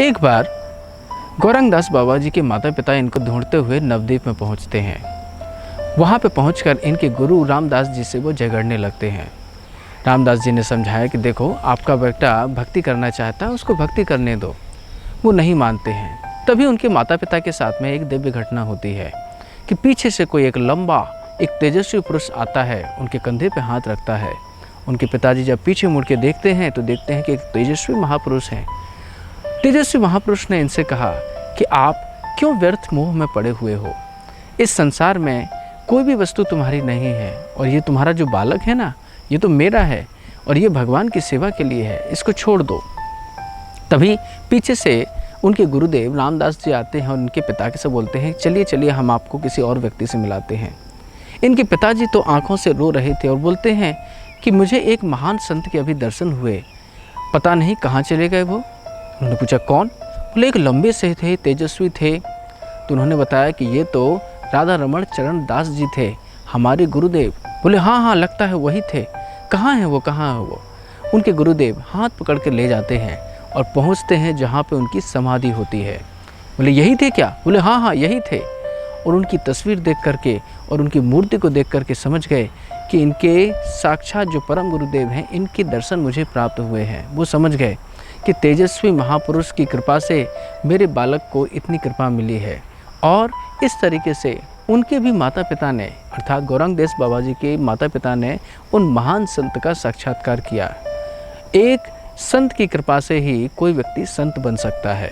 एक बार गौरंगदास बाबा जी के माता पिता इनको ढूंढते हुए नवद्वीप में पहुंचते हैं। वहां पे पहुंचकर इनके गुरु रामदास जी से वो झगड़ने लगते हैं। रामदास जी ने समझाया कि देखो, आपका बेटा भक्ति करना चाहता है, उसको भक्ति करने दो। वो नहीं मानते हैं। तभी उनके माता पिता के साथ में एक दिव्य घटना होती है कि पीछे से कोई एक लंबा, एक तेजस्वी पुरुष आता है, उनके कंधे पे हाथ रखता है। उनके पिताजी जब पीछे मुड़ के देखते हैं तो देखते हैं कि एक तेजस्वी महापुरुष हैं। तेजस्वी महापुरुष ने इनसे कहा कि आप क्यों व्यर्थ मोह में पड़े हुए हो? इस संसार में कोई भी वस्तु तुम्हारी नहीं है, और ये तुम्हारा जो बालक है ना, ये तो मेरा है और ये भगवान की सेवा के लिए है, इसको छोड़ दो। तभी पीछे से उनके गुरुदेव रामदास जी आते हैं और उनके पिता के से बोलते हैं, चलिए चलिए हम आपको किसी और व्यक्ति से मिलाते हैं। इनके पिताजी तो आंखों से रो रहे थे और बोलते हैं कि मुझे एक महान संत के अभी दर्शन हुए, पता नहीं कहाँ चले गए वो। उन्होंने पूछा कौन? बोले एक लंबे से थे, तेजस्वी थे। तो उन्होंने बताया कि ये तो राधा रमण चरण दास जी थे, हमारे गुरुदेव। बोले हाँ हाँ, लगता है वही थे। कहाँ है वो, कहाँ है वो? उनके गुरुदेव हाथ पकड़ के ले जाते हैं और पहुँचते हैं जहाँ पे उनकी समाधि होती है। बोले यही थे क्या? बोले हाँ हाँ, यही थे। और उनकी तस्वीर देख करके और उनकी मूर्ति को देख करके समझ गए कि इनके साक्षात जो परम गुरुदेव हैं, इनके दर्शन मुझे प्राप्त हुए हैं। वो समझ गए कि तेजस्वी महापुरुष की कृपा से मेरे बालक को इतनी कृपा मिली है। और इस तरीके से उनके भी माता पिता ने, अर्थात गौरंगदास बाबा जी के माता पिता ने उन महान संत का साक्षात्कार किया। एक संत की कृपा से ही कोई व्यक्ति संत बन सकता है।